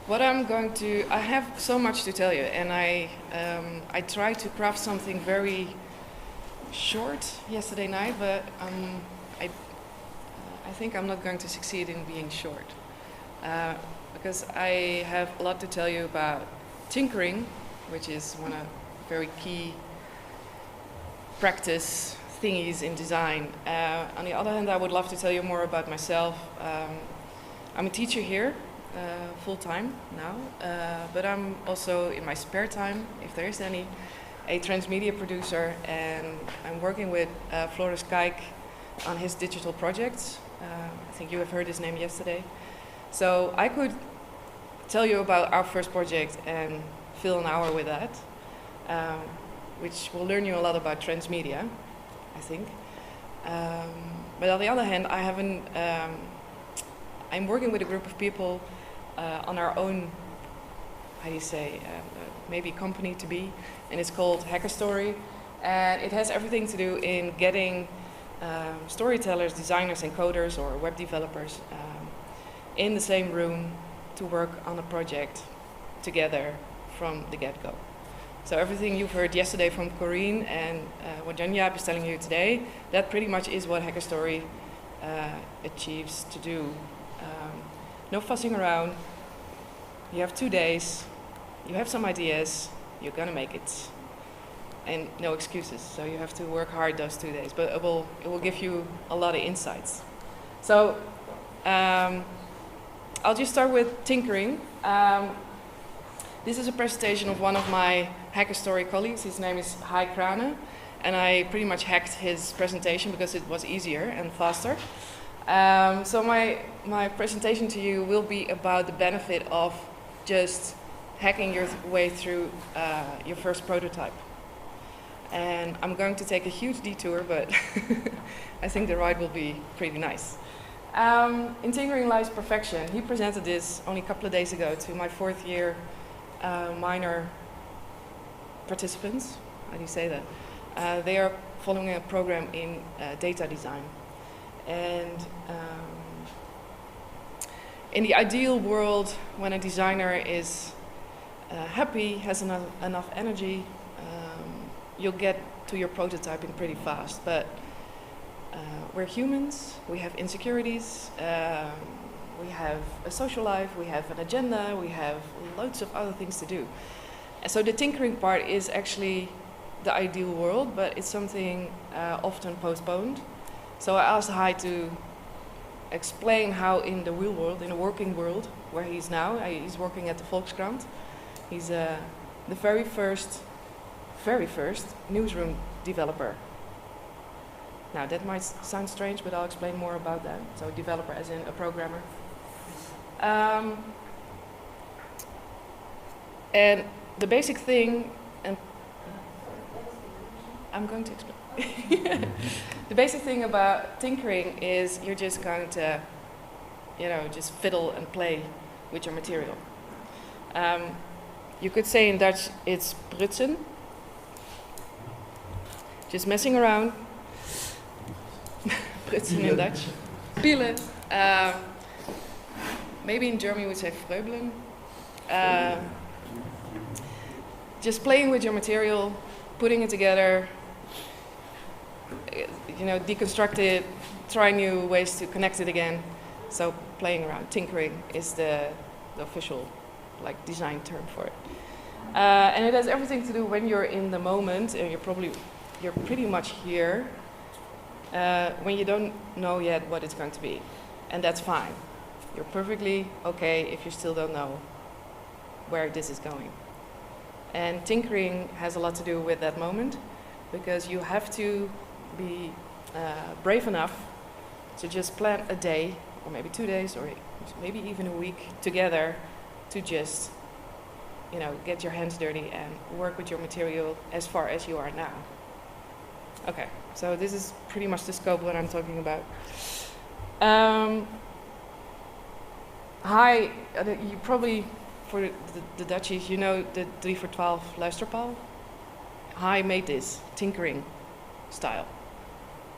I have so much to tell you, and I tried to craft something very short yesterday night, but I think I'm not going to succeed in being short. Because I have a lot to tell you about tinkering, which is one of very key practice thingies in design. On the other hand, I would love to tell you more about myself. I'm a teacher here, full-time now, but I'm also, in my spare time, if there is any, a transmedia producer, and I'm working with Floris Kaayk on his digital projects. I think you have heard his name yesterday. So I could tell you about our first project and fill an hour with that, which will learn you a lot about transmedia, I think. But on the other hand, I'm working with a group of people on our own, how do you say, maybe company to be, and it's called Hacker Story, and it has everything to do in getting storytellers, designers, and coders, or web developers in the same room to work on a project together from the get-go. So everything you've heard yesterday from Corrine and what Jan-Jaap is telling you today, that pretty much is what Hacker Story achieves to do. No fussing around. You have 2 days, you have some ideas, you're gonna make it. And no excuses, so you have to work hard those 2 days, but it will give you a lot of insights. So I'll just start with tinkering. This is a presentation of one of my Hacker Story colleagues. His name is Hai Krane, and I pretty much hacked his presentation because it was easier and faster. So my presentation to you will be about the benefit of just hacking your way through your first prototype. And I'm going to take a huge detour, but I think the ride will be pretty nice. In Tinkering Lies Perfection, he presented this only a couple of days ago to my 4th year minor participants. How do you say that? They are following a program in data design. And in the ideal world, when a designer is happy, has enough energy, you'll get to your prototyping pretty fast. But we're humans, we have insecurities, we have a social life, we have an agenda, we have loads of other things to do. And so the tinkering part is actually the ideal world, but it's something often postponed. So I asked Hai to explain how in the real world, in the working world, where he's now, he's working at the Volkskrant. He's the very first newsroom developer. Now that might sound strange, but I'll explain more about that. So developer as in a programmer. And the basic thing, and I'm going to explain. The basic thing about tinkering is you're just going to, just fiddle and play with your material. You could say in Dutch it's prutsen. Just messing around. Prutsen in Dutch. Pielen. Maybe in German we would say vreubelen. Just playing with your material, putting it together, deconstruct it, try new ways to connect it again. So playing around, tinkering is the official design term for it. And it has everything to do when you're in the moment, and you're pretty much here, when you don't know yet what it's going to be. And that's fine. You're perfectly okay if you still don't know where this is going. And tinkering has a lot to do with that moment, because you have to be brave enough to just plan a day, or maybe 2 days, or maybe even a week together to just, get your hands dirty and work with your material as far as you are now. Okay, so this is pretty much the scope of what I'm talking about. Hi, you probably, for the Dutchies, you know the 3 voor 12 luisterpaal? Hai made this tinkering style.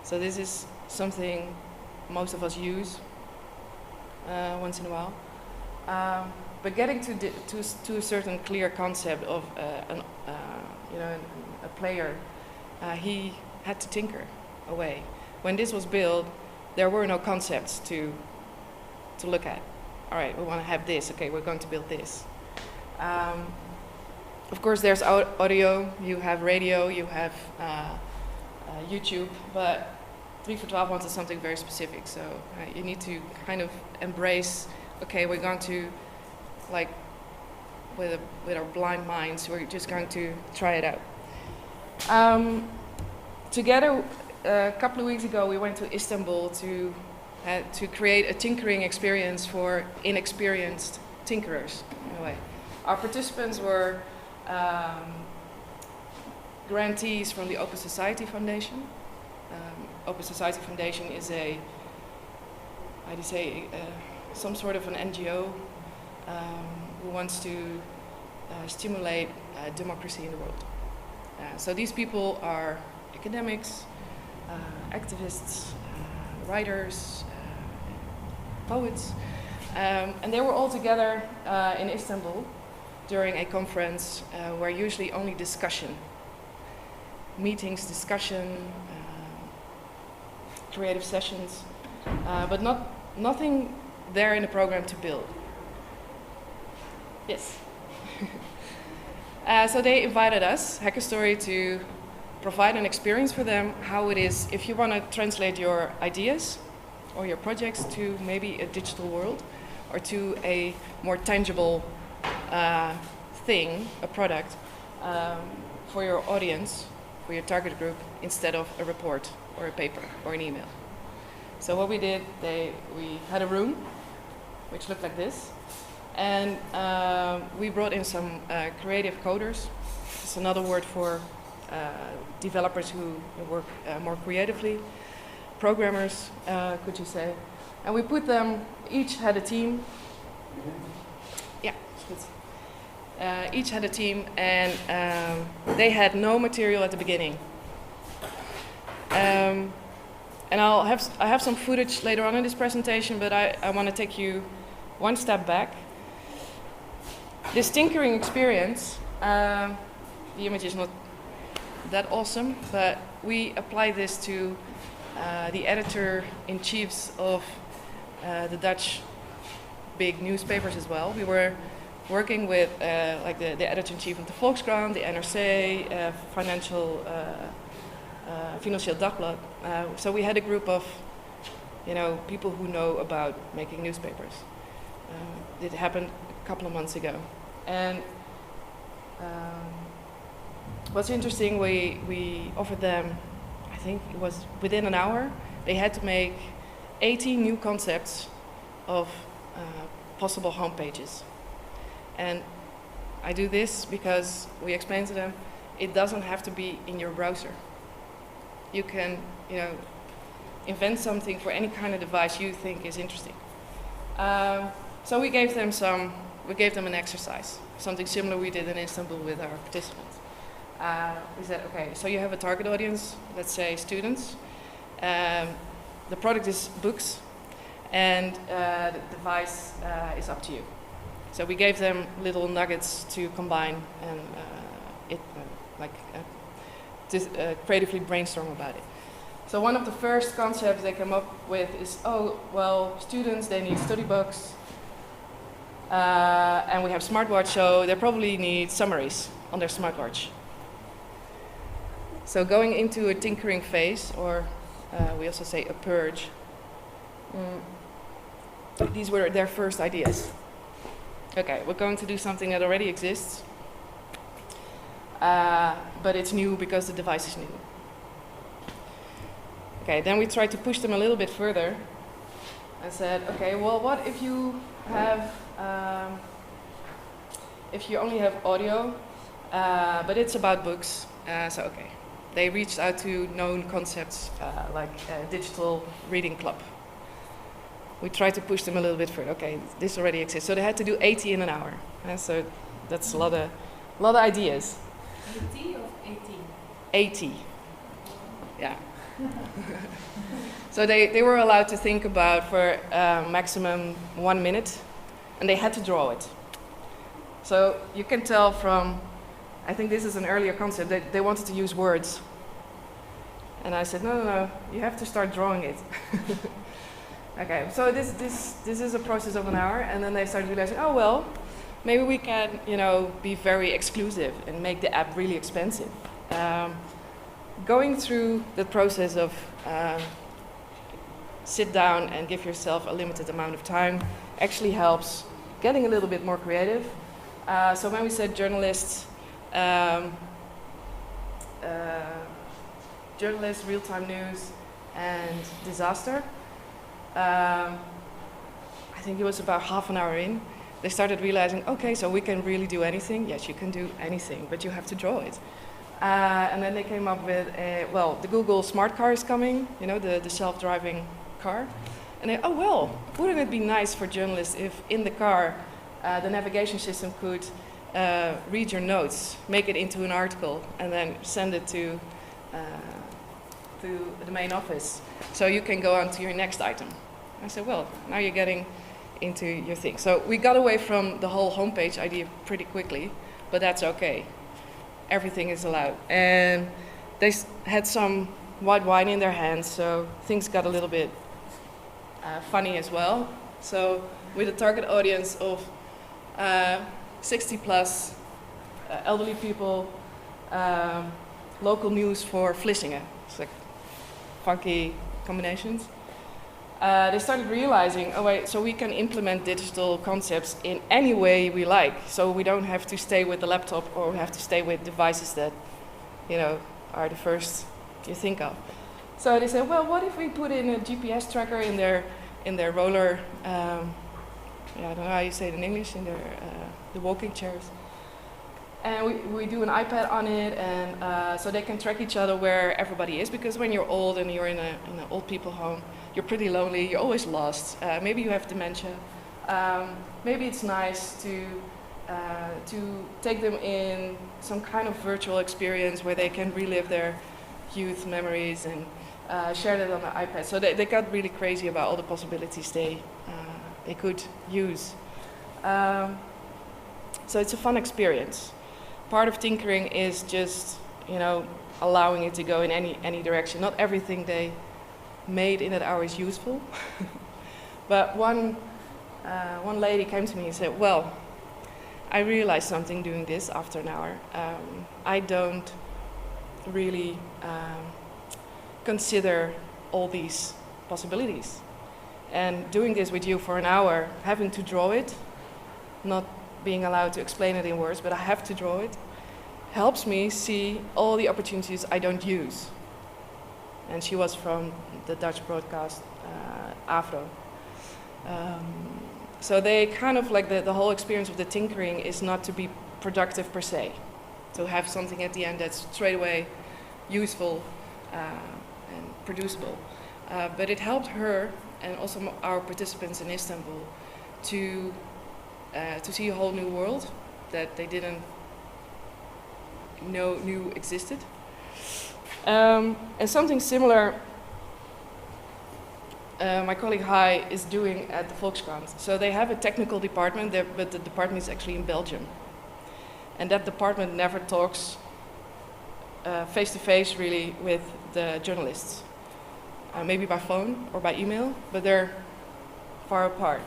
So this is something most of us use once in a while. But getting to a certain clear concept of a player, he had to tinker away. When this was built, there were no concepts to look at. All right, we want to have this. Okay, we're going to build this. Of course, there's audio. You have radio. You have YouTube. But 3 for 12 wanted something very specific. So you need to kind of embrace. Okay, we're going to, like, with our blind minds, we're just going to try it out. Together, a couple of weeks ago, we went to Istanbul to create a tinkering experience for inexperienced tinkerers, in a way. Our participants were grantees from the Open Society Foundation. Open Society Foundation is some sort of an NGO who wants to stimulate democracy in the world. So these people are academics, activists, writers, poets, and they were all together in Istanbul during a conference where usually only discussion, creative sessions, but nothing there in the program to build. Yes. So they invited us, Hacker Story, to provide an experience for them how it is if you want to translate your ideas or your projects to maybe a digital world or to a more tangible thing, a product, for your audience, for your target group, instead of a report or a paper or an email. So what we did, we had a room which looked like this, and we brought in some creative coders. It's another word for developers who work more creatively, programmers, could you say. And we put them, each had a team. Yeah, good. Each had a team, and they had no material at the beginning. And I have some footage later on in this presentation, but I want to take you one step back. This tinkering experience, the image is not that awesome, but we apply this to the editor-in-chiefs of the Dutch big newspapers as well. We were working with like the editor-in-chief of the Volkskrant, the NRC, Financieel Dagblad. So we had a group of, people who know about making newspapers. It happened a couple of months ago, and what's interesting, we offered them, I think it was within an hour, they had to make 18 new concepts of possible homepages. And I do this because we explained to them, it doesn't have to be in your browser. You can, invent something for any kind of device you think is interesting. So we gave them an exercise, something similar we did in Istanbul with our participants. We said, okay, so you have a target audience, let's say students. The product is books, and the device is up to you. So we gave them little nuggets to combine and creatively brainstorm about it. So one of the first concepts they came up with is, students, they need study books, and we have smartwatch, so they probably need summaries on their smartwatch. So going into a tinkering phase, or we also say a purge, these were their first ideas. Okay, we're going to do something that already exists, but it's new because the device is new. Okay, then we tried to push them a little bit further and said, okay, well, what if you have, if you only have audio, but it's about books? So, okay, they reached out to known concepts like digital reading club. We tried to push them a little bit further. Okay, this already exists. So they had to do 80 in an hour. So that's a lot of ideas. 80 or 18? 80. Yeah. So they were allowed to think about for maximum 1 minute and they had to draw it. So you can tell from, I think this is an earlier concept, that they wanted to use words. And I said, no, you have to start drawing it. Okay, so this is a process of an hour, and then they started realizing, oh well, maybe we can, be very exclusive and make the app really expensive. Going through the process of sit down and give yourself a limited amount of time actually helps getting a little bit more creative. So when we said journalists, real-time news, and disaster, I think it was about half an hour in, they started realizing, okay, so we can really do anything. Yes, you can do anything, but you have to draw it. And then they came up with, the Google smart car is coming, the self-driving car. And they, wouldn't it be nice for journalists if in the car the navigation system could read your notes, make it into an article, and then send it to the main office, so you can go on to your next item. I said, well, now you're getting into your thing. So we got away from the whole homepage idea pretty quickly, but that's okay. Everything is allowed. And they had some white wine in their hands, so things got a little bit funny as well. So with a target audience of 60 plus, elderly people, local news for Vlissingen. It's like funky combinations. They started realizing, so we can implement digital concepts in any way we like. So we don't have to stay with the laptop, or we have to stay with devices that, are the first you think of. So they said, well, what if we put in a GPS tracker in their roller, I don't know how you say it in English, in their the walking chairs. And we do an iPad on it, and so they can track each other where everybody is, because when you're old and you're in an old people home, you're pretty lonely, you're always lost. Maybe you have dementia. Maybe it's nice to take them in some kind of virtual experience where they can relive their youth memories and share that on the iPad. So they got really crazy about all the possibilities they could use. So it's a fun experience. Part of tinkering is just, allowing it to go in any direction. Not everything they made in that hour is useful. But one lady came to me and said, well, I realized something doing this after an hour. I don't really consider all these possibilities. And doing this with you for an hour, having to draw it, not being allowed to explain it in words, but I have to draw it, helps me see all the opportunities I don't use. And she was from the Dutch broadcast Afro. So they kind of like the whole experience of the tinkering is not to be productive per se, to have something at the end that's straight away useful and producible. But it helped her and also our participants in Istanbul to see a whole new world that they didn't knew existed. And something similar my colleague Hai is doing at the Volkskrant. So they have a technical department there, but the department is actually in Belgium. And that department never talks face-to-face really with the journalists. Maybe by phone or by email, but they're far apart.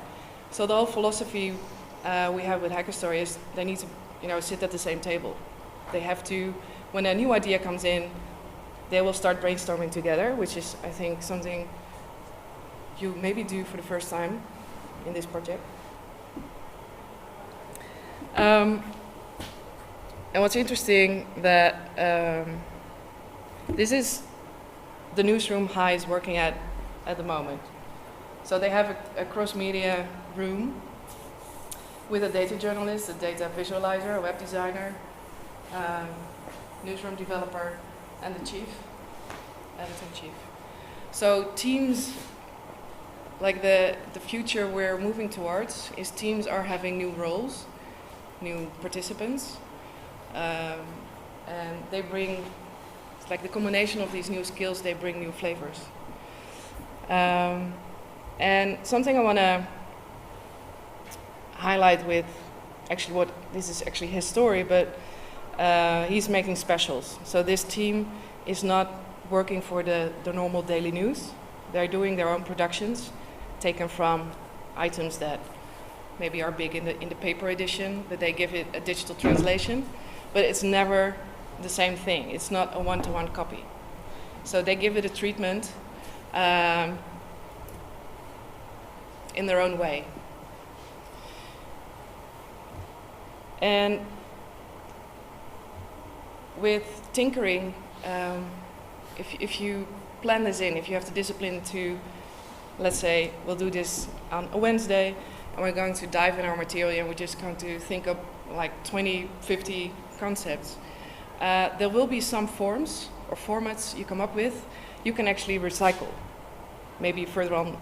So the whole philosophy we have with Hacker Story is they need to sit at the same table. They have to, when a new idea comes in, they will start brainstorming together, which is, I think, something you maybe do for the first time in this project. And what's interesting that this is the newsroom Hai is working at the moment. So they have a cross-media room with a data journalist, a data visualizer, a web designer, newsroom developer, and the chief, editor-in-chief. So teams, like the future we're moving towards, is teams are having new roles, new participants, and they bring, it's like the combination of these new skills, they bring new flavors. And something I want to highlight with actually what this is actually his story, but he's making specials. So this team is not working for the normal daily news. They're doing their own productions, taken from items that maybe are big in the paper edition, but they give it a digital translation. But it's never the same thing. It's not a one-to-one copy. So they give it a treatment in their own way. And with tinkering, if you plan this in, if you have the discipline to, let's say, we'll do this on a Wednesday, and we're going to dive in our material, and we're just going to think of like 20, 50 concepts. There will be some forms or formats you come up with you can actually recycle, maybe further on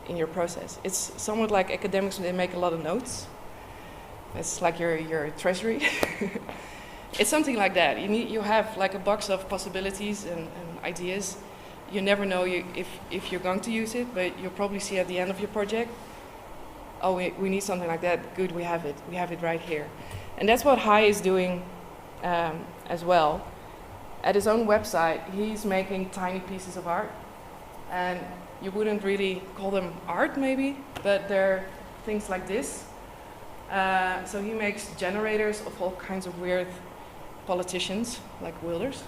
in your process. It's somewhat like academics when they make a lot of notes. It's like your treasury. It's something like that. You have like a box of possibilities and ideas. You never know if you're going to use it, but you'll probably see at the end of your project, oh, we need something like that. Good, we have it. We have it right here. And that's what Hai is doing as well. At his own website, he's making tiny pieces of art. And you wouldn't really call them art, maybe, but they're things like this. So he makes generators of all kinds of weird politicians, like Wilders.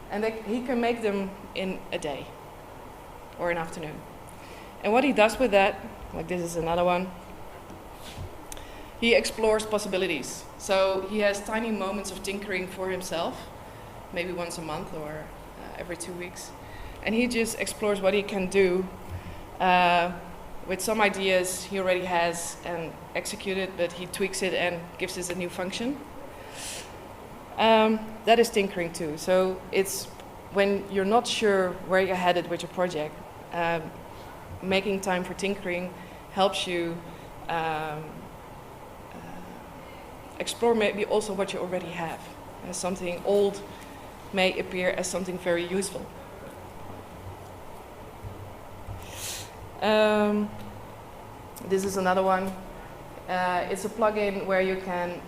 And he can make them in a day or an afternoon. And what he does with that, like this is another one, he explores possibilities. So he has tiny moments of tinkering for himself, maybe once a month or every 2 weeks. And he just explores what he can do with some ideas he already has and executed, but he tweaks it and gives it a new function. That is tinkering too. So it's when you're not sure where you're headed with your project, making time for tinkering helps you explore maybe also what you already have. Something old may appear as something very useful. This is another one. It's a plugin where you can,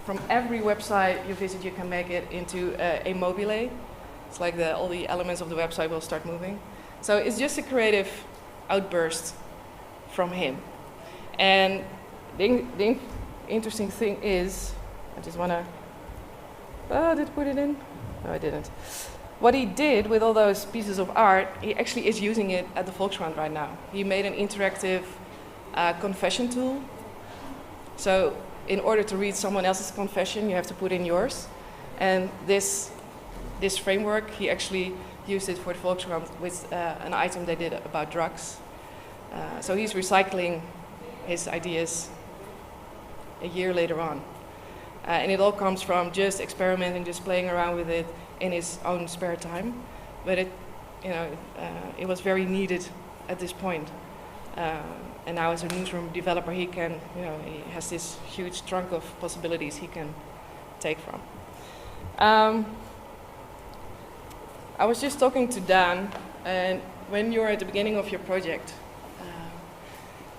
from every website you visit, you can make it into a mobile. It's like all the elements of the website will start moving. So it's just a creative outburst from him. And the interesting thing is, I just want to, did I put it in? No, I didn't. What he did with all those pieces of art, he actually is using it at the Volkskrant right now. He made an interactive confession tool. So in order to read someone else's confession, you have to put in yours. And this framework, he actually used it for the Volkskrant with an item they did about drugs. So he's recycling his ideas a year later on. And it all comes from just experimenting, just playing around with it in his own spare time. But it was very needed at this point. And now as a newsroom developer, he has this huge trunk of possibilities he can take from. I was just talking to Dan, and when you're at the beginning of your project,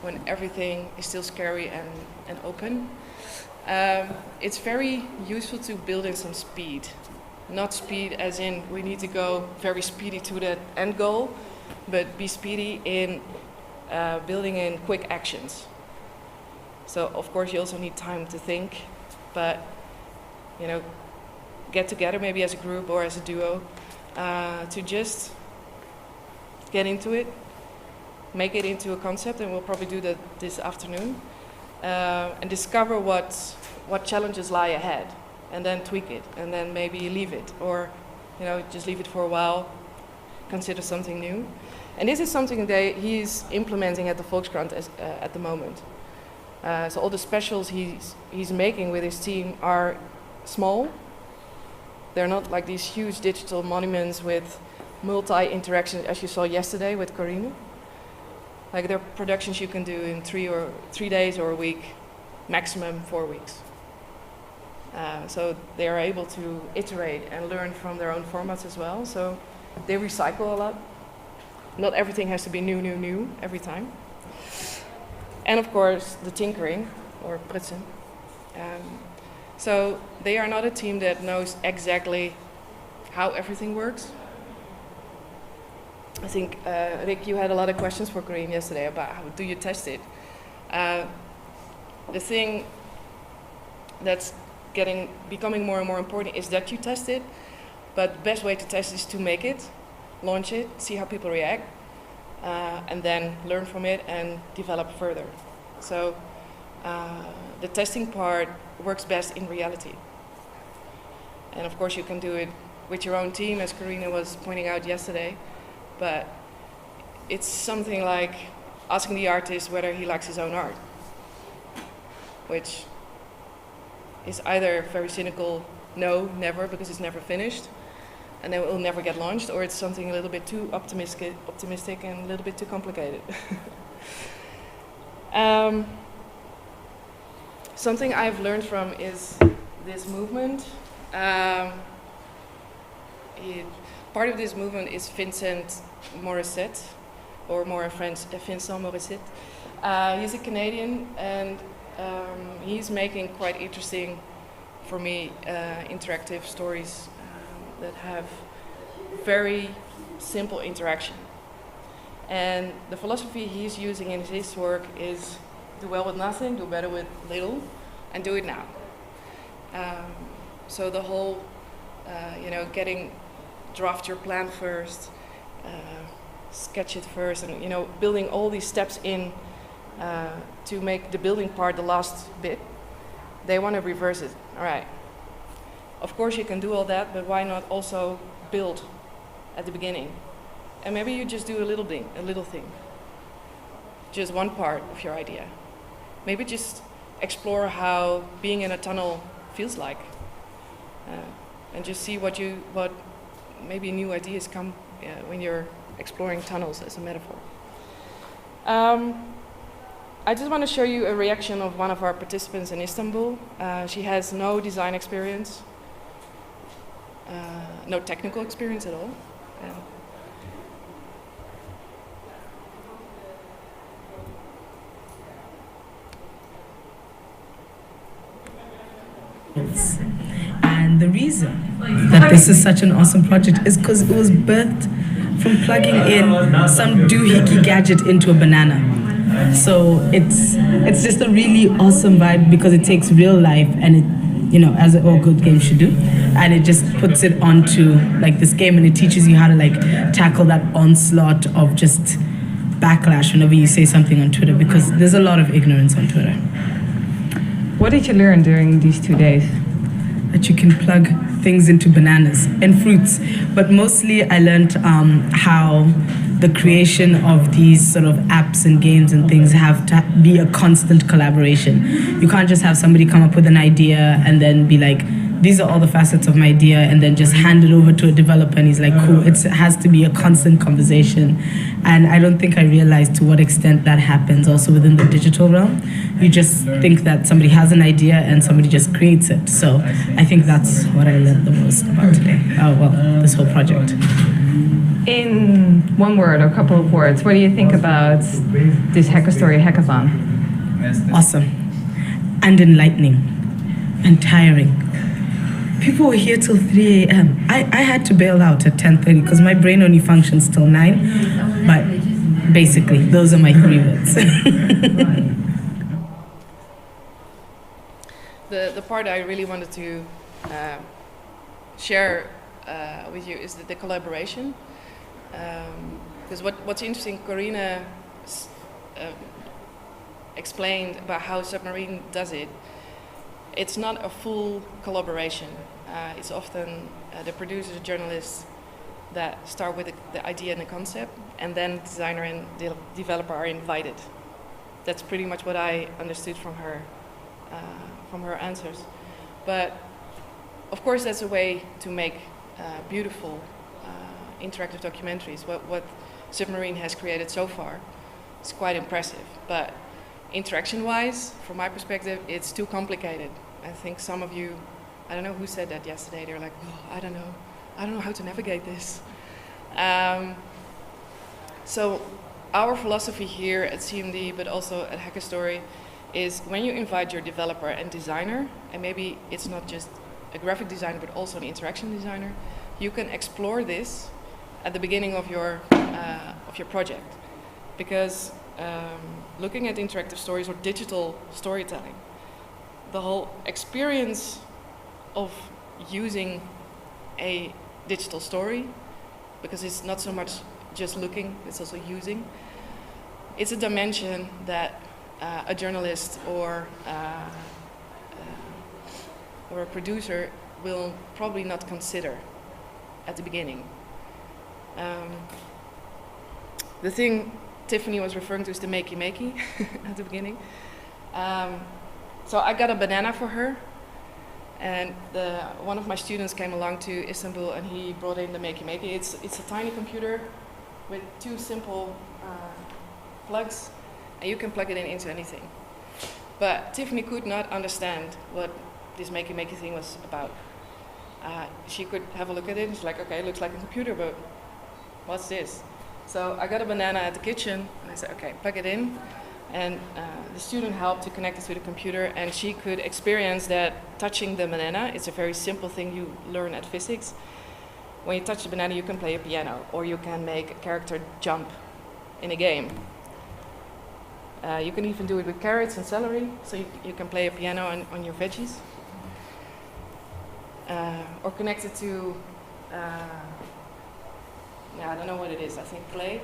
when everything is still scary and open, it's very useful to build in some speed. Not speed as in we need to go very speedy to that end goal, but be speedy in building in quick actions. So of course you also need time to think, but get together maybe as a group or as a duo to just get into it, make it into a concept, and we'll probably do that this afternoon, and discover what challenges lie ahead, and then tweak it, and then maybe leave it, or just leave it for a while, consider something new. And this is something that he's implementing at the Volkskrant at the moment. So all the specials he's making with his team are small. They're not like these huge digital monuments with multi-interactions as you saw yesterday with Corinne. Like they're productions you can do in 3 days or a week, maximum 4 weeks. So they are able to iterate and learn from their own formats as well. So they recycle a lot. not everything has to be new every time. And of course, the tinkering, or prutsen. So they are not a team that knows exactly how everything works. I think, Rick, you had a lot of questions for Corinne yesterday about how do you test it. The thing that's becoming more and more important is that you test it, but the best way to test is to make it, launch it, see how people react, and then learn from it and develop further. So the testing part works best in reality. And of course you can do it with your own team, as Karina was pointing out yesterday, but it's something like asking the artist whether he likes his own art, which is either very cynical, no, never, because it's never finished, and then it will never get launched, or it's something a little bit too optimistic and a little bit too complicated. Something I've learned from is this movement. Part of this movement is Vincent Morissette, or more in French, Vincent Morissette. He's a Canadian, and he's making quite interesting, for me, interactive stories that have very simple interaction. And the philosophy he's using in his work is do well with nothing, do better with little, and do it now. So the whole, draft your plan first, sketch it first, and building all these steps in to make the building part the last bit. They want to reverse it. All right. Of course you can do all that, but why not also build at the beginning? And maybe you just do a little thing, just one part of your idea. Maybe just explore how being in a tunnel feels like, and just see what maybe new ideas come when you're exploring tunnels as a metaphor. I just want to show you a reaction of one of our participants in Istanbul. She has no design experience, no technical experience at all. And the reason that this is such an awesome project is because it was birthed from plugging in some doohickey gadget into a banana. So it's just a really awesome vibe because it takes real life and it, as all good games should do, and it just puts it onto like this game, and it teaches you how to like tackle that onslaught of just backlash whenever you say something on Twitter, because there's a lot of ignorance on Twitter. What did you learn during these 2 days? That you can plug things into bananas and fruits. But mostly I learned how the creation of these sort of apps and games and things have to be a constant collaboration. You can't just have somebody come up with an idea and then be like, these are all the facets of my idea, and then just hand it over to a developer and he's like, cool. It has to be a constant conversation. And I don't think I realized to what extent that happens also within the digital realm. You just think that somebody has an idea and somebody just creates it. So I think that's what I learned the most about today. This whole project. In one word or a couple of words, what do you think about this Hacker Story Hackathon? Awesome. And enlightening. And tiring. People were here till 3 a.m. I had to bail out at 10:30 because my brain only functions till 9. But basically, those are my 3 words. The part I really wanted to share with you is the collaboration. Because what's interesting, Corina explained about how Submarine does it. It's not a full collaboration. It's often the producer, the journalists that start with the idea and the concept, and then the designer and the developer are invited. That's pretty much what I understood from her answers. But of course, that's a way to make beautiful interactive documentaries. What Submarine has created so far is quite impressive. But interaction-wise, from my perspective, it's too complicated. I think some of you, I don't know who said that yesterday, they were like, oh, I don't know how to navigate this. So our philosophy here at CMD, but also at Hackastory, is when you invite your developer and designer, and maybe it's not just a graphic designer, but also an interaction designer, you can explore this at the beginning of your project. Because looking at interactive stories or digital storytelling, the whole experience of using a digital story, because it's not so much just looking, it's also using, it's a dimension that a journalist or a producer will probably not consider at the beginning. The thing Tiffany was referring to is the makey at the beginning. So I got a banana for her, and one of my students came along to Istanbul and he brought in the makey. It's a tiny computer with two simple plugs, and you can plug it into anything. But Tiffany could not understand what this makey thing was about. She could have a look at it and she's like, okay, it looks like a computer, but what's this? So I got a banana at the kitchen and I said, okay, plug it in. And the student helped to connect it to the computer, and she could experience that touching the banana. It's a very simple thing you learn at physics. When you touch the banana, you can play a piano, or you can make a character jump in a game. You can even do it with carrots and celery, so you can play a piano on your veggies. Or connect it to, I don't know what it is, I think clay.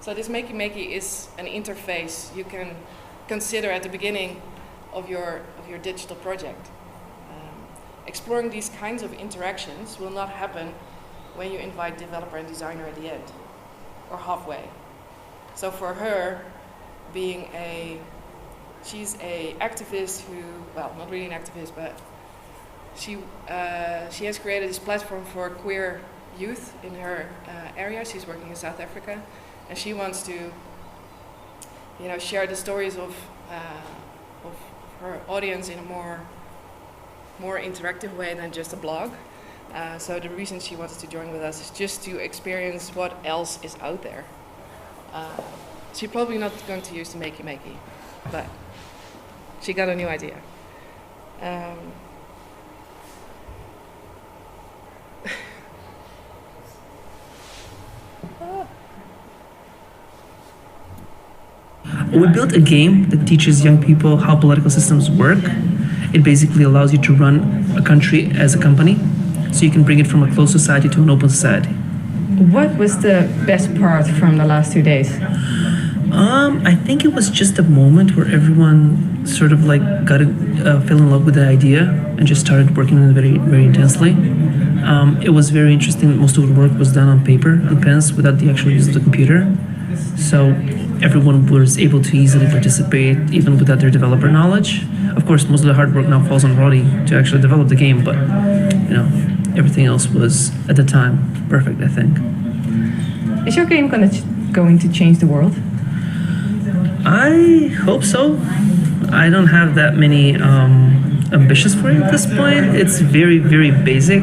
So this makey is an interface you can consider at the beginning of your digital project. Exploring these kinds of interactions will not happen when you invite developer and designer at the end or halfway. So for her, she's an activist who, well, not really an activist, but she has created this platform for queer youth in her area. She's working in South Africa. And she wants to, share the stories of her audience in a more interactive way than just a blog. So the reason she wanted to join with us is just to experience what else is out there. She's probably not going to use the makey, but she got a new idea. We built a game that teaches young people how political systems work. It basically allows you to run a country as a company, so you can bring it from a closed society to an open society. What was the best part from the last 2 days? I think it was just a moment where everyone sort of fell in love with the idea and just started working on it very, very intensely. It was very interesting. Most of the work was done on paper and pens without the actual use of the computer. So everyone was able to easily participate, even without their developer knowledge. Of course, most of the hard work now falls on Roddy to actually develop the game, but everything else was, at the time, perfect, I think. Is your game going to change the world? I hope so. I don't have that many ambitions for it at this point. It's very, very basic.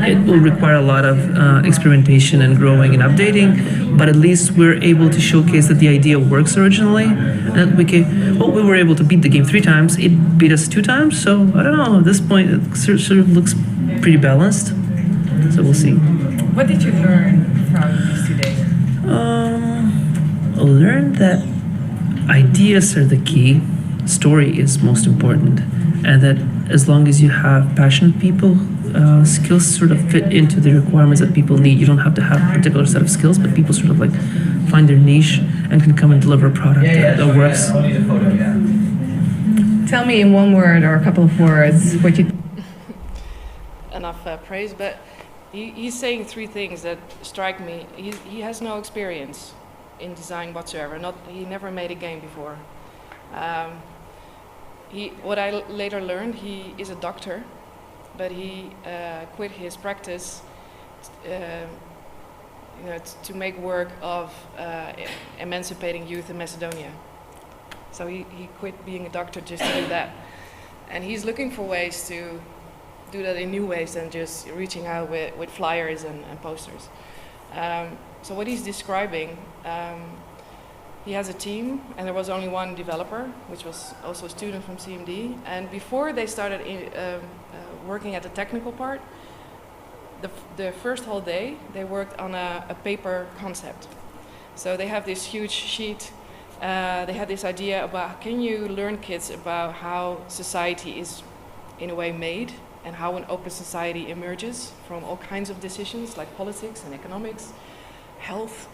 It will require a lot of experimentation and growing and updating, but at least we're able to showcase that the idea works originally, and that we were able to beat the game 3 times. It beat us 2 times, so I don't know. At this point, it sort of looks pretty balanced. So we'll see. What did you learn from these 2 days? I learned that ideas are the key. Story is most important, and that as long as you have passionate people, skills sort of fit into the requirements that people need. You don't have to have a particular set of skills, but people sort of find their niche and can come and deliver a product that works. Tell me in one word or a couple of words what you... Enough praise, but he's saying 3 things that strike me. He has no experience in design whatsoever. He never made a game before. What I later learned, he is a doctor, but he quit his practice to make work of emancipating youth in Macedonia. So he quit being a doctor just to do that. And he's looking for ways to do that in new ways than just reaching out with flyers and posters. So what he's describing, he has a team, and there was only one developer, which was also a student from CMD. And before they started working at the technical part, the first whole day, they worked on a paper concept. So they have this huge sheet. They had this idea about, can you learn kids about how society is in a way made, and how an open society emerges from all kinds of decisions like politics and economics, health,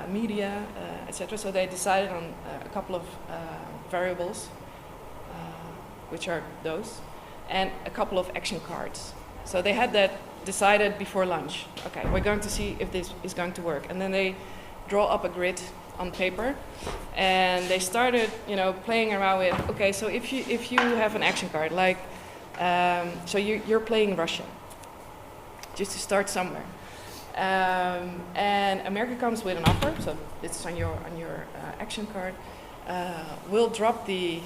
media, etc. So they decided on a couple of variables, which are those, and a couple of action cards. So they had that decided before lunch. Okay, we're going to see if this is going to work. And then they draw up a grid on paper, and they started, playing around with, okay, so if you have an action card, like, so you're playing Russia, just to start somewhere. And America comes with an offer, so it's on your action card. We'll drop the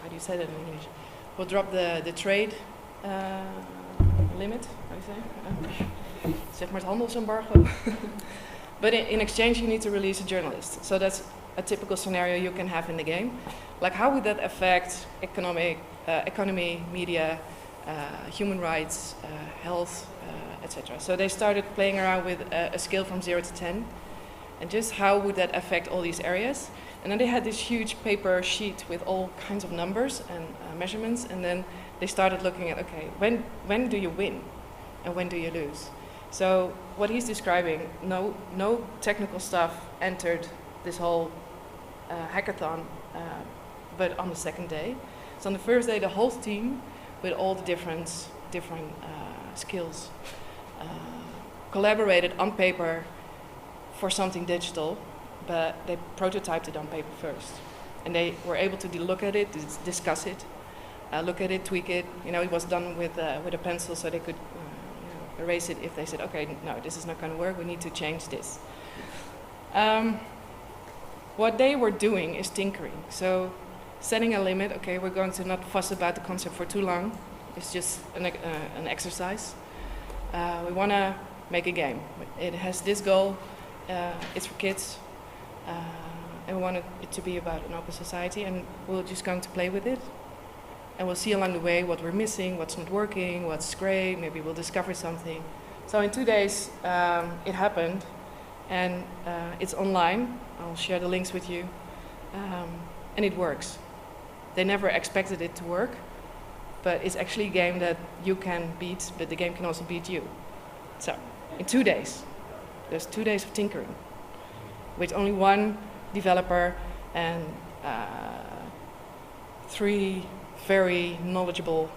how do you say that in English? We'll drop the trade limit. How do you say? Zeg maar het handelsembargo. But in exchange, you need to release a journalist. So that's a typical scenario you can have in the game. Like, how would that affect economy, media, human rights, health, etc. So they started playing around with a scale from 0 to 10, and just how would that affect all these areas. And then they had this huge paper sheet with all kinds of numbers and measurements, and then they started looking at, okay, when do you win and when do you lose? So what he's describing, no technical stuff entered this whole hackathon, but on the second day. So on the first day, the whole team, with all the different skills, collaborated on paper for something digital, but they prototyped it on paper first. And they were able to look at it, discuss it, look at it, tweak it. It was done with a pencil, so they could erase it if they said, okay, no, this is not going to work, we need to change this. What they were doing is tinkering. So setting a limit, okay, we're going to not fuss about the concept for too long. It's just an exercise. We want to make a game. It has this goal, it's for kids, and we want it to be about an open society, and we're just going to play with it. And we'll see along the way what we're missing, what's not working, what's great, maybe we'll discover something. So in 2 days, it happened, and it's online. I'll share the links with you, and it works. They never expected it to work, but it's actually a game that you can beat, but the game can also beat you. So, in 2 days, there's 2 days of tinkering, with only one developer and 3 very knowledgeable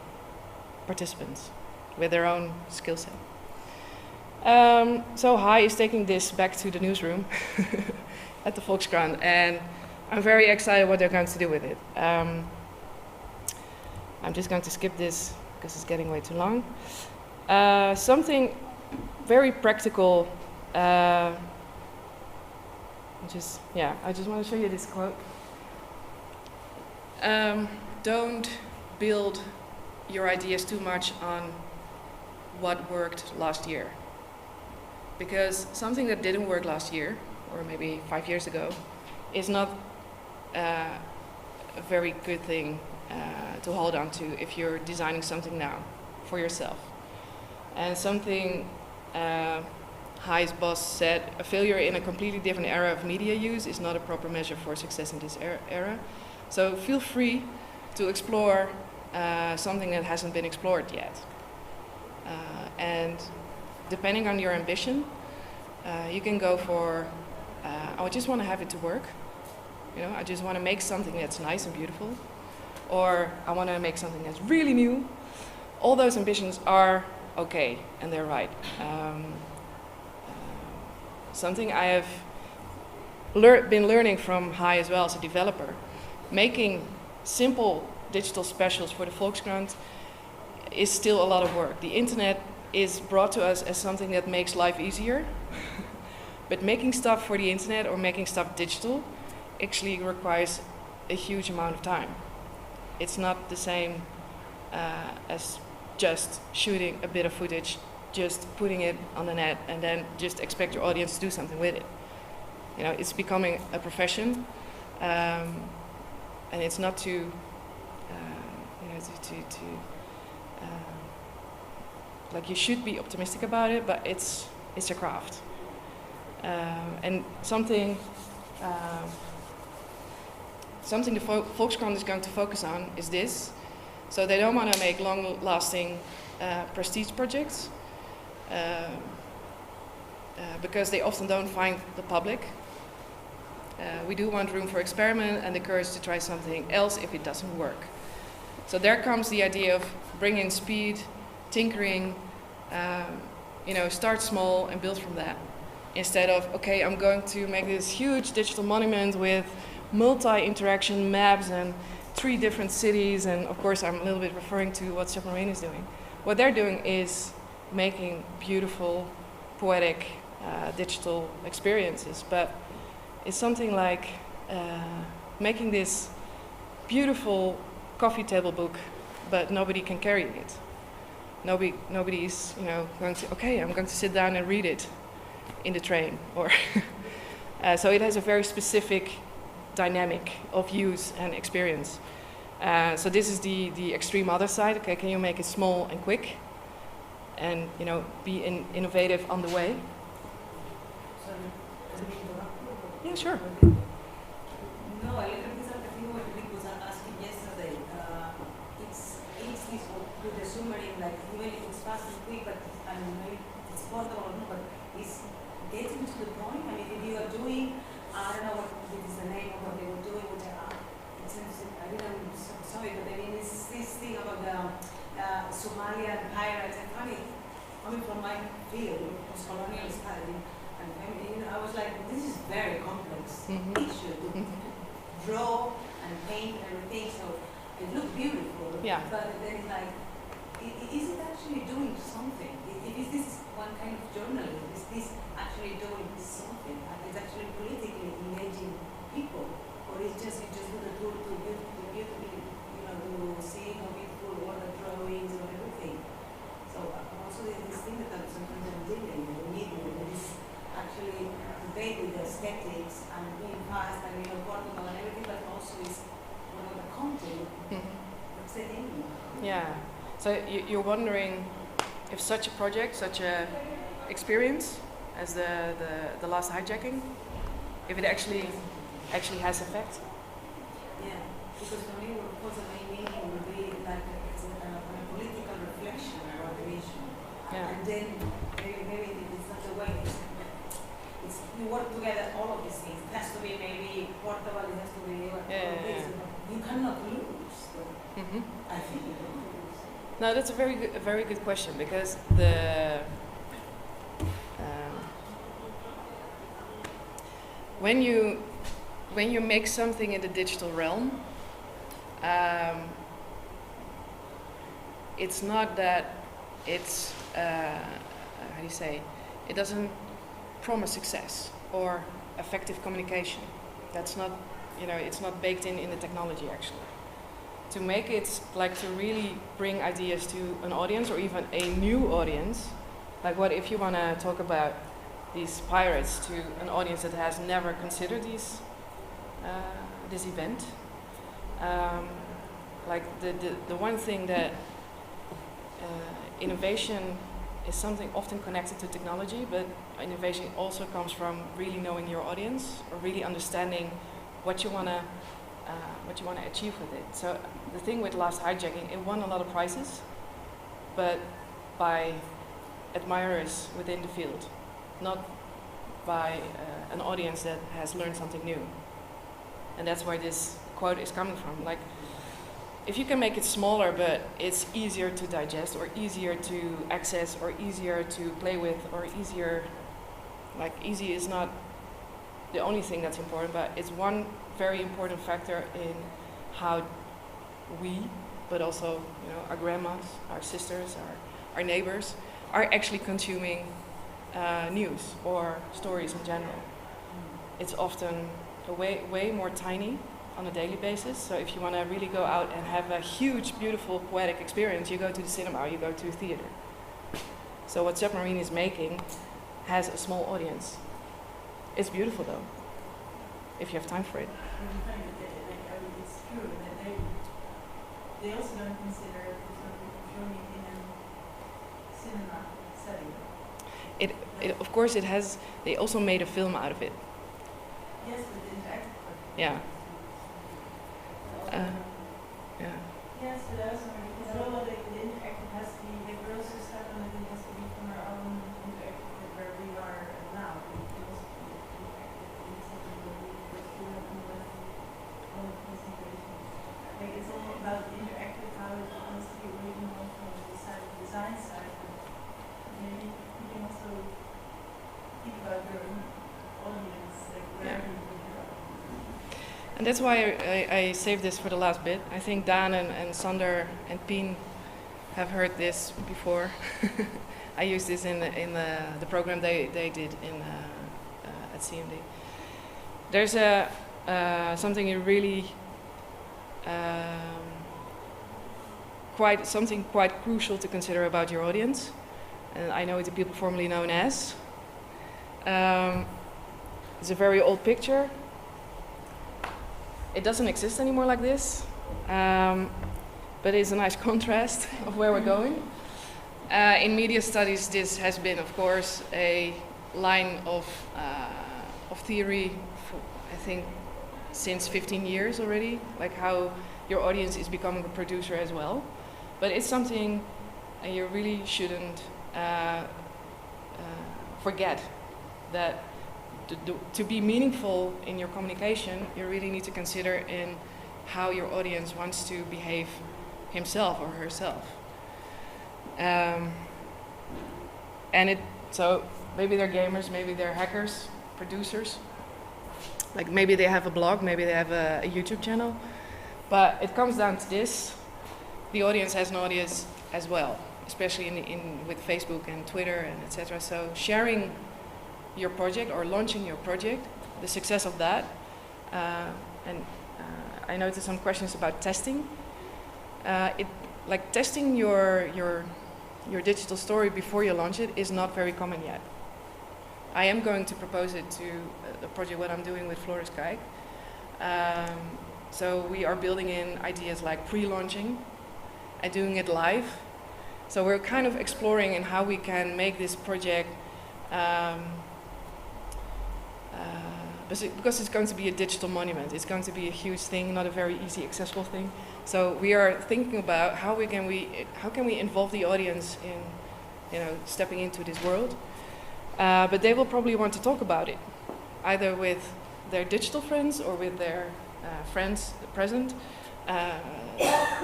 participants with their own skill set. So Hai is taking this back to the newsroom at the Volkskrant, and I'm very excited what they're going to do with it. I'm just going to skip this because it's getting way too long. Something very practical. I just want to show you this quote. Don't build your ideas too much on what worked last year. Because something that didn't work last year, or maybe 5 years ago, is not a very good thing to hold on to if you're designing something now for yourself. And something Hai's boss said, a failure in a completely different era of media use is not a proper measure for success in this era. So feel free to explore something that hasn't been explored yet. And depending on your ambition, you can go for, I just want to have it to work. I just want to make something that's nice and beautiful. Or I want to make something that's really new. All those ambitions are okay, and they're right. Something I have been learning from Hai as well as a developer, making simple digital specials for the Volkskrant is still a lot of work. The internet is brought to us as something that makes life easier, but making stuff for the internet or making stuff digital actually requires a huge amount of time. It's not the same as just shooting a bit of footage just putting it on the net and then just expect your audience to do something with it. You know, it's becoming a profession, and it's not to, you know, like, you should be optimistic about it, but it's a craft. And something the Volkskrant is going to focus on is this. So they don't want to make long-lasting prestige projects because they often don't find the public. We do want room for experiment and the courage to try something else if it doesn't work. So there comes the idea of bringing speed, tinkering, you know, start small and build from that. Instead of, okay, I'm going to make this huge digital monument with multi-interaction maps and 3 different cities, and of course I'm a little bit referring to what Submarine is doing. What they're doing is making beautiful, poetic, digital experiences, but it's something like making this beautiful coffee table book, but nobody can carry it. Nobody's, you know, going to, okay, I'm going to sit down and read it in the train, or so it has a very specific dynamic of use and experience. So this is the extreme other side. Okay, can you make it small and quick, and, you know, be innovative on the way? Yeah, sure. No, I think what Rick was asking yesterday. It's this with the submarine, like, even if it's fast and quick, but I mean, maybe it's portable, but it's getting to the point. I mean, if you are doing, I don't know what is the name of what they were doing, which I didn't, sorry, but I mean, it's this thing about the Somalian pirates. I find it coming from my field, post-colonial study. And you know, I was like, this is very complex issue to draw and paint and everything. So it looked beautiful. Yeah. But then it's like, is it actually doing something? Is this one kind of journalism? Is this actually doing something? It's actually politically engaging people, or is just you just do the tool to beautifully, you know, to see how beautiful all the drawings and everything. So also there's this thing that sometimes I'm dealing with the media that is actually debate with the aesthetics and being fast and, you know, portable and everything, but also is, you know, the content. What's the aim? Yeah. So you're wondering if such a project, such a experience as the last hijacking, if it actually has effect? Yeah, because for me, of course, the main meaning would be like a political reflection about the issue. Yeah. And then maybe it's not the way. It's you work together, all of these things. It has to be maybe portable. It has to be this. You cannot lose. I think you don't lose. No, that's a very good question, because when you make something in the digital realm, it's not that it's how do you say? It doesn't promise success or effective communication. That's not, you know, it's not baked in the technology actually. To make it, like, to really bring ideas to an audience, or even a new audience, like what if you want to talk about these pirates to an audience that has never considered this event. Like the one thing that innovation is something often connected to technology, but innovation also comes from really knowing your audience, or really understanding what you want to achieve with it. So the thing with Last Hijacking, it won a lot of prizes, but by admirers within the field, not by an audience that has learned something new. And that's where this quote is coming from. Like, if you can make it smaller, but it's easier to digest, or easier to access, or easier to play with, or easier, like, easy is not the only thing that's important, but it's one very important factor in how we, but also, you know, our grandmas, our sisters, our neighbors, are actually consuming news or stories in general. It's often way more tiny on a daily basis. So if you want to really go out and have a huge, beautiful, poetic experience, you go to the cinema, or you go to a theater. So what Submarine is making has a small audience. It's beautiful though, if you have time for it. It's true that they also don't consider showing it in a cinema setting. Of course, it has. They also made a film out of it. Yes, but the interactive part. Yeah. Also, Yeah. yes, but also because all of the interactive has to be, like we're also stuck on it, it has to be from our own interactive where we are now. It has to be interactive in something where we have all the concentration. Like it's all about the interactive, how it comes to be original from the design side. But maybe you can also think about your own audience, like where you And that's why I saved this for the last bit. I think Dan and Sander and Pien have heard this before. I used this in the program they did at CMD. There's something you really quite crucial to consider about your audience, and I know it to people formerly known as. It's a very old picture. It doesn't exist anymore like this, but it's a nice contrast of where we're going. In media studies, this has been, of course, a line of theory for, I think, since 15 years already, like how your audience is becoming a producer as well. But it's something you really shouldn't forget, that to be meaningful in your communication, you really need to consider in how your audience wants to behave himself or herself. So maybe they're gamers, maybe they're hackers, producers. Like maybe they have a blog, maybe they have a YouTube channel. But it comes down to this: the audience has an audience as well, especially with Facebook and Twitter and etc. So sharing your project or launching your project, the success of that, I noticed some questions about testing. Like testing your digital story before you launch it is not very common yet. I am going to propose it to the project what I'm doing with Floris Kaayk. So we are building in ideas like pre-launching and doing it live. So we're kind of exploring in how we can make this project because it's going to be a digital monument. It's going to be a huge thing, not a very easy, accessible thing. So we are thinking about how can we involve the audience in, stepping into this world. But they will probably want to talk about it, either with their digital friends or with their friends present.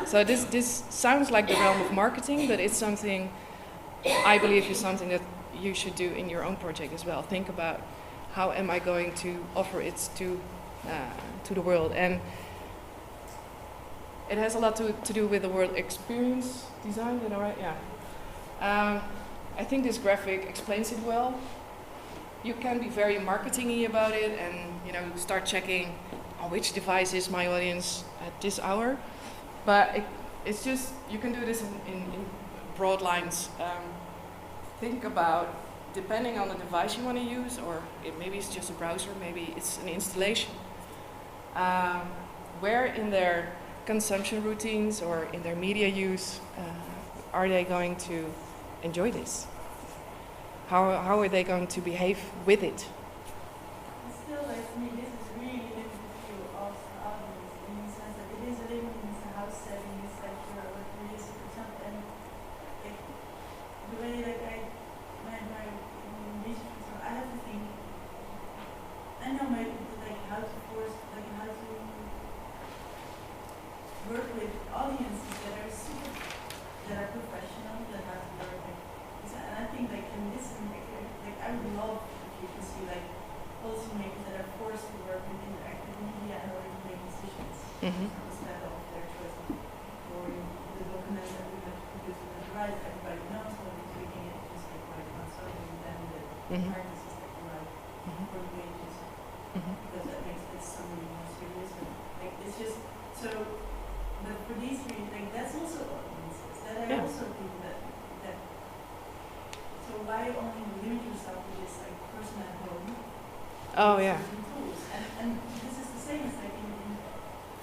So this sounds like the realm of marketing, but it's something I believe is something that you should do in your own project as well. Think about, how am I going to offer it to the world? And it has a lot to do with the word experience design, you know, right? Yeah. I think this graphic explains it well. You can be very marketing-y about it and start checking on which device is my audience at this hour. But it's just, you can do this in broad lines. Think about, depending on the device you want to use, or maybe it's just a browser, maybe it's an installation. Where in their consumption routines or in their media use are they going to enjoy this? How are they going to behave with it? Still, like, to me, this is really limited to audience in the sense that it is a limited in the house setting, it's like you're like really super jump and like the way like my research, I have to think, I know like how to force, like how to work with audiences that are super, that are professional, that have to work like, and I think like in this, like I would love if you can see like policymakers that are forced to work with interactive media in order to make decisions instead of their choice of going the documents that we have to produce with the right, everybody knows what we're tweaking it, just like right now, so then the practice is like right for the pages, because that makes it something more serious, but like it's just so. But for these three, like that's also audiences that are also people that why only limit yourself to this like person at home? Oh yeah. Tools. And this is the same as like in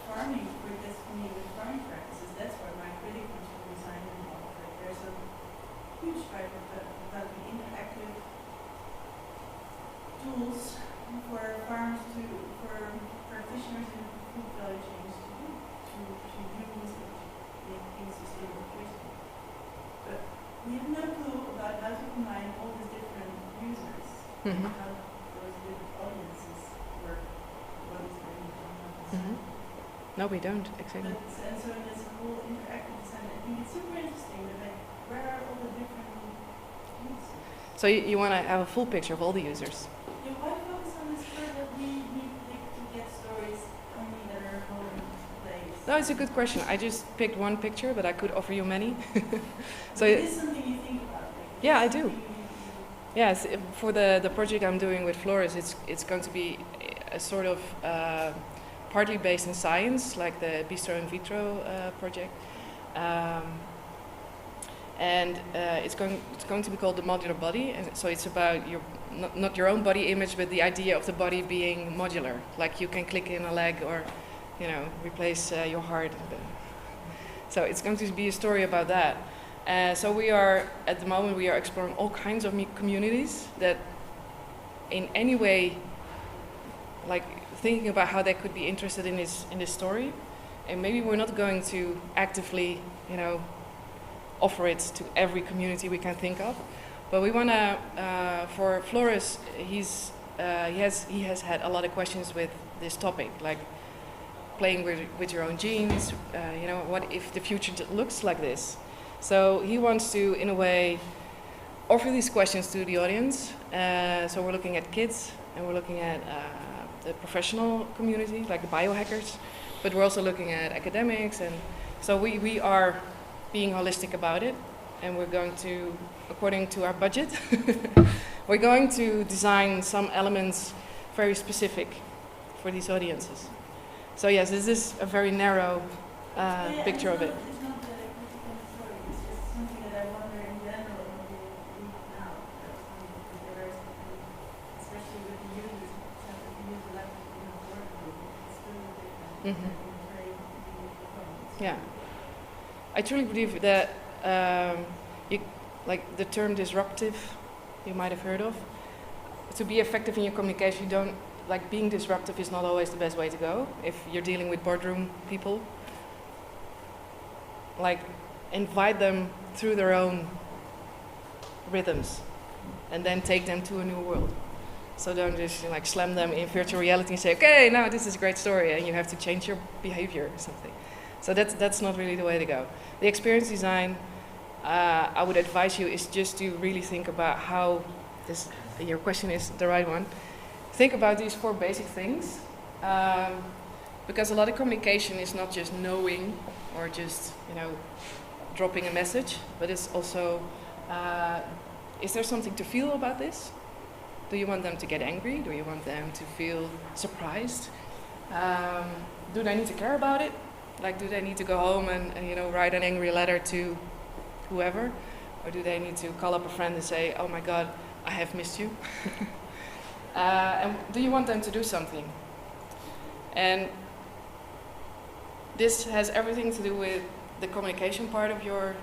farming, where that's for me with farming practices. That's where my critic comes from design and all. Like there's a huge stripe about the interactive tools for farms for practitioners in food value chains to use it to make things sustainable choices. But we have no clue about how to combine all these different users, how those different audiences work, what is their income. No, we don't, exactly. And so in this whole interactive design, I think it's super interesting that like, where are all the different users? So you want to have a full picture of all the users? Yeah, why focus on this part that we need to get stories only that are home plays? No, it's a good question. I just picked one picture, but I could offer you many. So it is something you think about. Like, yeah, I do. Yes, for the project I'm doing with Floris, it's going to be a sort of partly based in science, like the Bistro in Vitro project, and it's going to be called the modular body. And so it's about your not your own body image, but the idea of the body being modular. Like you can click in a leg or, replace your heart. So it's going to be a story about that. So at the moment we are exploring all kinds of communities that in any way, like thinking about how they could be interested in this story. And maybe we're not going to actively, offer it to every community we can think of. But we want to, for Floris, he has had a lot of questions with this topic, like playing with your own genes, what if the future looks like this? So he wants to, in a way, offer these questions to the audience. So we're looking at kids, and we're looking at the professional community, like the biohackers, but we're also looking at academics, and so we are being holistic about it, and we're going to, according to our budget, we're going to design some elements very specific for these audiences. So yes, this is a very narrow picture of it. It's not that I critique on the story, it's just something that I wonder in general when we read now. Especially with the users, if you use the laptop in a work group, it's really different. It's very performance. Yeah. I truly believe that the term disruptive, you might have heard of. To be effective in your communication, being disruptive is not always the best way to go. If you're dealing with boardroom people, invite them through their own rhythms and then take them to a new world. So don't just slam them in virtual reality and say, okay, now this is a great story and you have to change your behavior or something. So that's not really the way to go. The experience design, I would advise you, is just to really think about how this. Your question is the right one. Think about these 4 basic things, because a lot of communication is not just knowing or just dropping a message, but it's also is there something to feel about this? Do you want them to get angry? Do you want them to feel surprised? Do they need to care about it? Do they need to go home and write an angry letter to whoever? Or do they need to call up a friend and say, oh my God, I have missed you? And do you want them to do something? And this has everything to do with the communication part of your,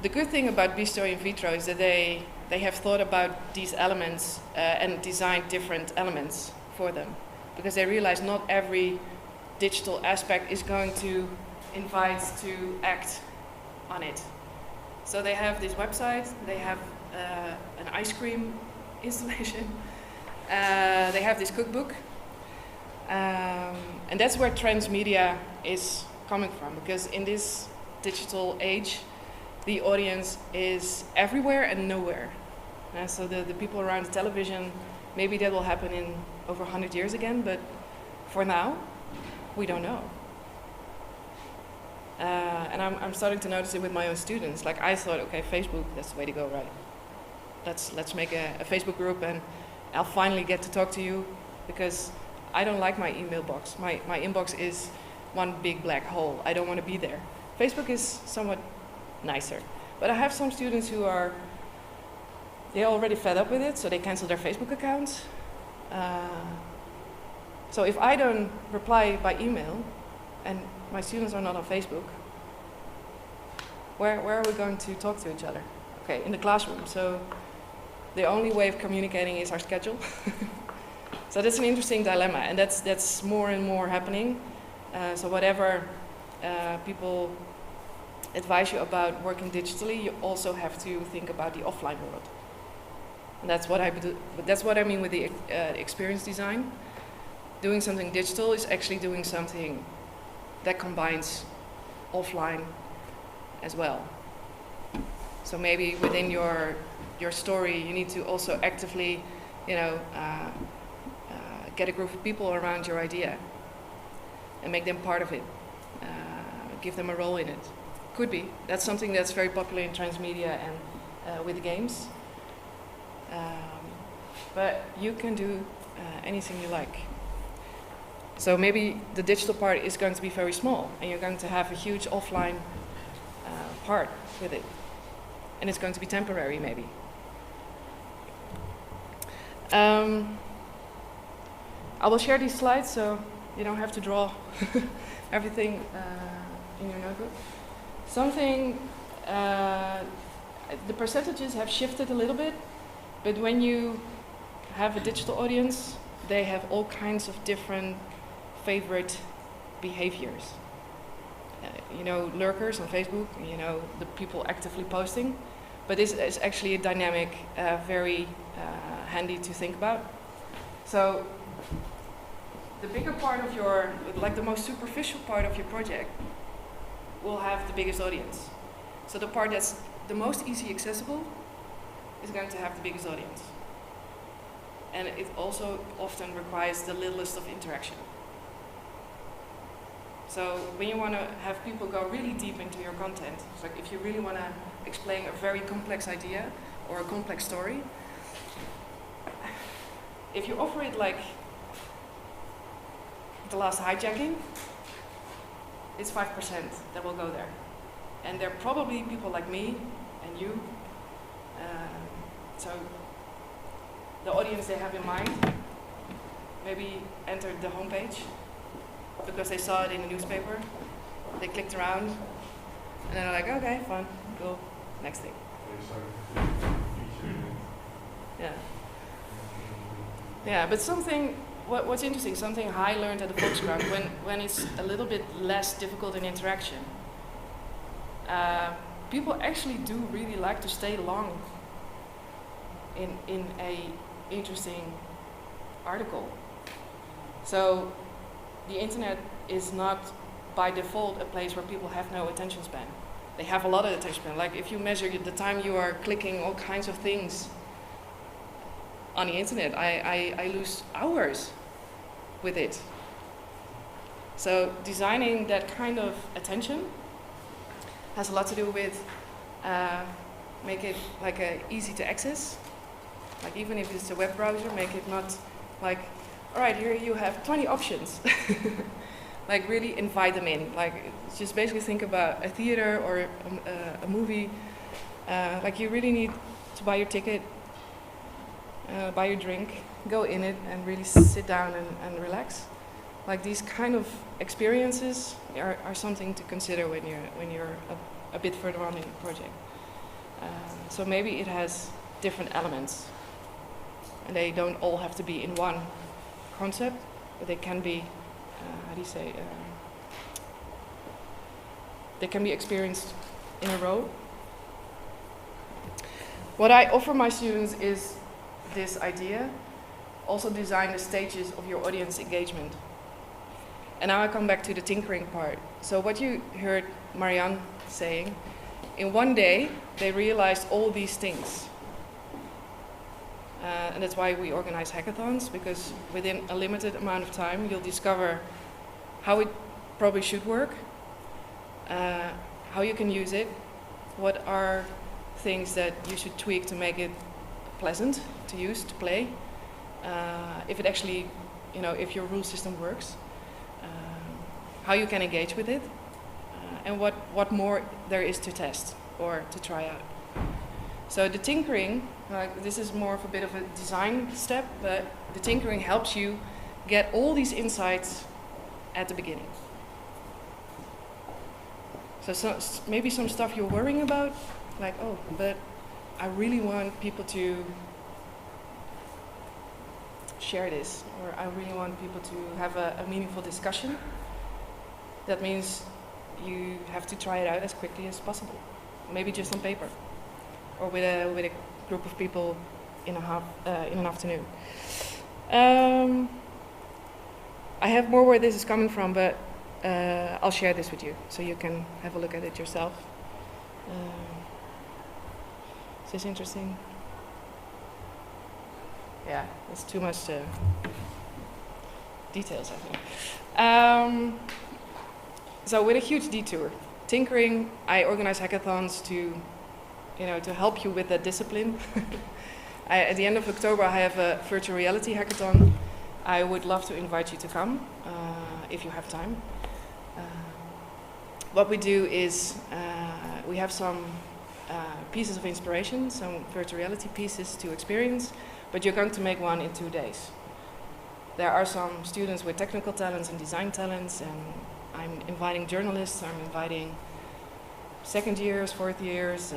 the good thing about Bistro in Vitro is that they have thought about these elements and designed different elements for them. Because they realize not every digital aspect is going to invite to act on it. So they have this website, they have an ice cream installation, they have this cookbook, and that's where transmedia is coming from, because in this digital age, the audience is everywhere and nowhere. So the people around the television, maybe that will happen in over 100 years again, but for now, we don't know. And I'm starting to notice it with my own students. I thought, okay, Facebook, that's the way to go, right? Let's make a Facebook group, and I'll finally get to talk to you, because I don't like my email box. My inbox is one big black hole. I don't want to be there. Facebook is somewhat nicer. But I have some students who are, they're already fed up with it, so they cancel their Facebook accounts. So if I don't reply by email, and my students are not on Facebook, where are we going to talk to each other? Okay, in the classroom. So the only way of communicating is our schedule. So that's an interesting dilemma, and that's more and more happening. So whatever people advise you about working digitally, you also have to think about the offline world. And that's what I mean with the experience design. Doing something digital is actually doing something that combines offline as well. So maybe within your story, you need to also actively, get a group of people around your idea and make them part of it. Give them a role in it. Could be. That's something that's very popular in transmedia and with games. But you can do anything you like. So maybe the digital part is going to be very small, and you're going to have a huge offline part with it. And it's going to be temporary, maybe. I will share these slides so you don't have to draw everything in your notebook. The percentages have shifted a little bit, but when you have a digital audience, they have all kinds of different favorite behaviors. Lurkers on Facebook, the people actively posting, but this is actually a dynamic, very handy to think about. So the bigger part of the most superficial part of your project will have the biggest audience. So the part that's the most easy accessible is going to have the biggest audience. And it also often requires the littlest of interaction. So when you want to have people go really deep into your content, it's like if you really want to explain a very complex idea or a complex story, if you offer it like the last hijacking, it's 5% that will go there. And they're probably people like me and you. So the audience they have in mind maybe entered the homepage because they saw it in the newspaper. They clicked around and they're like, okay, fun, cool, next thing. Yeah, but what's interesting, something I learned at the Volkskrant, when it's a little bit less difficult in interaction, people actually do really like to stay long in a interesting article. So the internet is not by default a place where people have no attention span. They have a lot of attention span. Like if you measure the time you are clicking all kinds of things on the internet, I lose hours with it. So designing that kind of attention has a lot to do with make it like easy to access. Like even if it's a web browser, make it not like, all right, here you have 20 options. Like really invite them in. Like just basically think about a theater or a movie. Like you really need to buy your ticket, buy your drink, go in it and really sit down and relax. Like these kind of experiences are something to consider when you're a bit further on in the project. So maybe it has different elements. And they don't all have to be in one concept, but they can be, they can be experienced in a row. What I offer my students is this idea, also design the stages of your audience engagement. And now I come back to the tinkering part. So what you heard Marianne saying, in one day, they realized all these things. And that's why we organize hackathons, because within a limited amount of time, you'll discover how it probably should work, how you can use it, what are things that you should tweak to make it pleasant to use, to play, if it actually, if your rule system works, how you can engage with it, and what more there is to test. or to try out. So the tinkering, this is more of a bit of a design step, but the tinkering helps you get all these insights at the beginning. So maybe some stuff you're worrying about, like, oh, but I really want people to share this, or I really want people to have a meaningful discussion. That means you have to try it out as quickly as possible. Maybe just on paper, or with a group of people in an afternoon. I have more where this is coming from, but I'll share this with you so you can have a look at it yourself. Is this interesting? Yeah, it's too much details, I think. So with a huge detour, tinkering, I organize hackathons to help you with that discipline. At the end of October, I have a virtual reality hackathon. I would love to invite you to come if you have time. What we do is we have some pieces of inspiration, some virtual reality pieces to experience, but you're going to make one in 2 days. There are some students with technical talents and design talents, and I'm inviting journalists, I'm inviting second years, fourth years.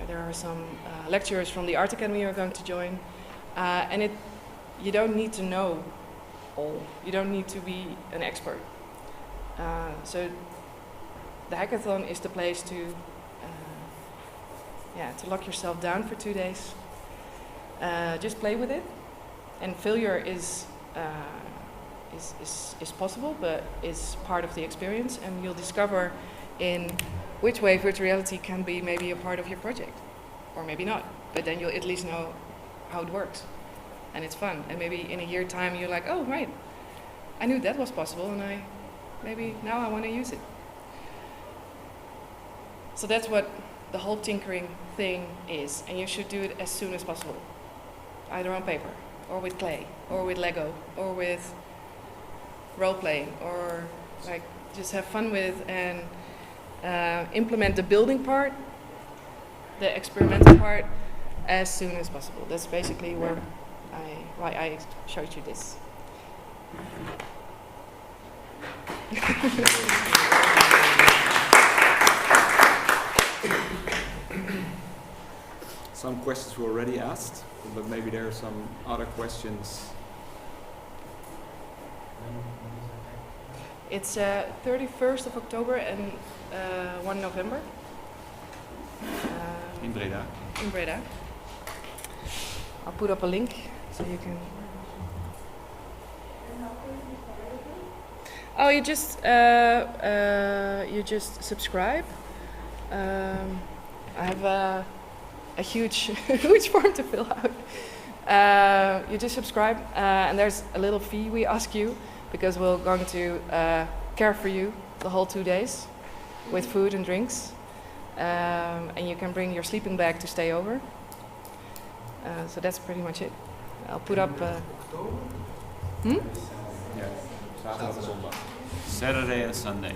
There are some lecturers from the Art Academy who are going to join. And you don't need to know all. You don't need to be an expert. So the hackathon is the place to lock yourself down for 2 days. Just play with it. And failure is possible, but is part of the experience, and you'll discover in which way virtual reality can be maybe a part of your project, or maybe not, but then you'll at least know how it works, and it's fun, and maybe in a year's time you're like, oh right, I knew that was possible, and maybe now I want to use it. So that's what the whole tinkering thing is, and you should do it as soon as possible, either on paper, or with clay, or with Lego, or with role-playing, or like just have fun with and implement the building part, the experimental part, as soon as possible. That's basically why I showed you this. Some questions were already asked, but maybe there are some other questions. It's 31st of October and 1 November. In Breda. In Breda. I'll put up a link so you can. Oh, you just subscribe. I have a huge huge form to fill out. You just subscribe, and there's a little fee we ask you, because we're going to care for you the whole 2 days with food and drinks. And you can bring your sleeping bag to stay over. So that's pretty much it. I'll put up... Yeah, zaterdag en zondag. Saturday and Sunday.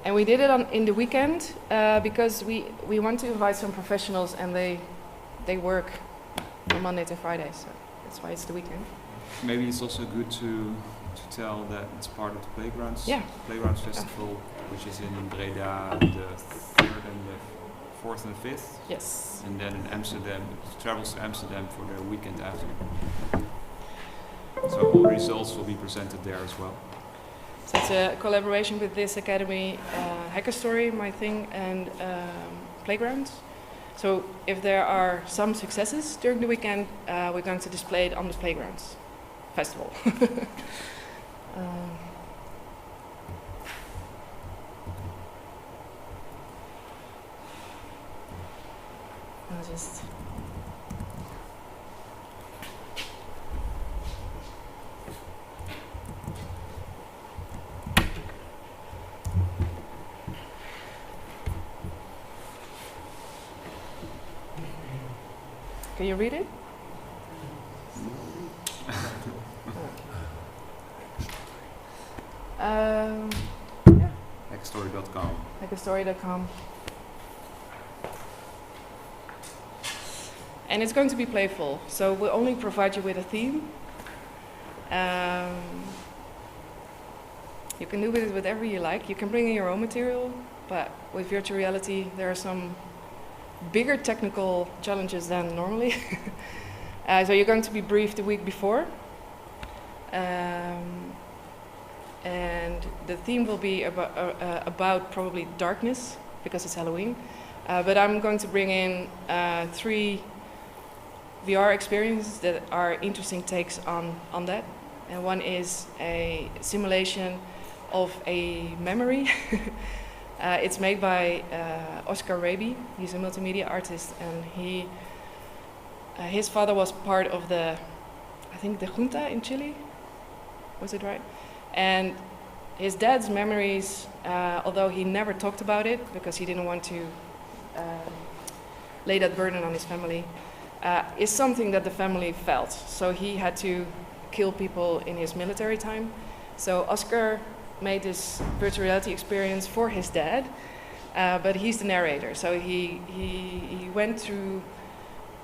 And we did it in the weekend because we want to invite some professionals, and they work on Monday to Friday, so that's why it's the weekend. Maybe it's also good to tell that it's part of the Playgrounds Festival, which is in Breda the 3rd and the 4th and 5th. Yes. And then in Amsterdam, it travels to Amsterdam for the weekend after. So all results will be presented there as well. So it's a collaboration with this academy, Hacker Story, my thing, and Playgrounds. So if there are some successes during the weekend, we're going to display it on the Playgrounds Festival. I'll just... Can you read it? Yeah. Hackastory.com. Hackastory.com. And it's going to be playful, so we'll only provide you with a theme. You can do with it whatever you like. You can bring in your own material, but with virtual reality, there are some bigger technical challenges than normally. So you're going to be briefed the week before. And the theme will be about probably darkness, because it's Halloween. But I'm going to bring in 3 VR experiences that are interesting takes on that. And one is a simulation of a memory. It's made by Oscar Raby. He's a multimedia artist, and his father was part of the junta in Chile. Was it right? And his dad's memories, although he never talked about it because he didn't want to lay that burden on his family, is something that the family felt. So he had to kill people in his military time. So Oscar made this virtual reality experience for his dad, but he's the narrator. So he went through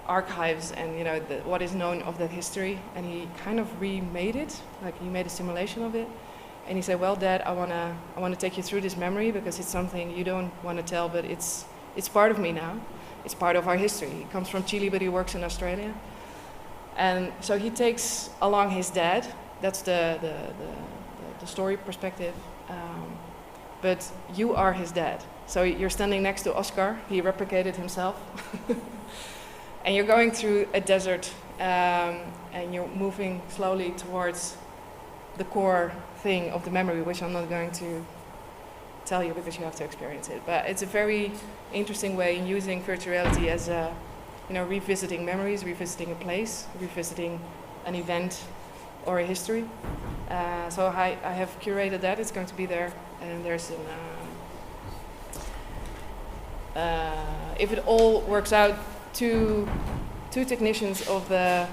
archives and what is known of that history, and he kind of remade it. Like, he made a simulation of it, and he said, "Well, Dad, I wanna take you through this memory because it's something you don't want to tell, but it's part of me now. It's part of our history." He comes from Chile, but he works in Australia, and so he takes along his dad. That's the story perspective, but you are his dad. So you're standing next to Oscar. He replicated himself. And you're going through a desert, and you're moving slowly towards the core thing of the memory, which I'm not going to tell you because you have to experience it. But it's a very interesting way in using virtual reality as revisiting memories, revisiting a place, revisiting an event or a history. So I have curated that. It's going to be there, and there's if it all works out, two technicians of the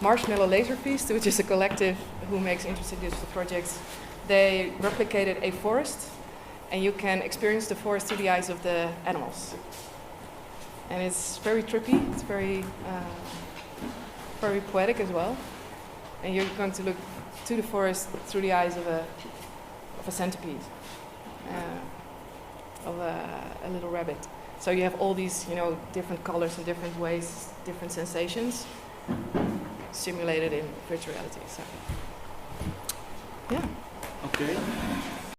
Marshmallow Laser Feast, which is a collective who makes interesting digital projects. They replicated a forest, and you can experience the forest through the eyes of the animals. And it's very trippy. It's very poetic as well. And you're going to look to the forest through the eyes of a centipede, of a little rabbit. So you have all these, different colors and different ways, different sensations, simulated in virtual reality. So, yeah. Okay.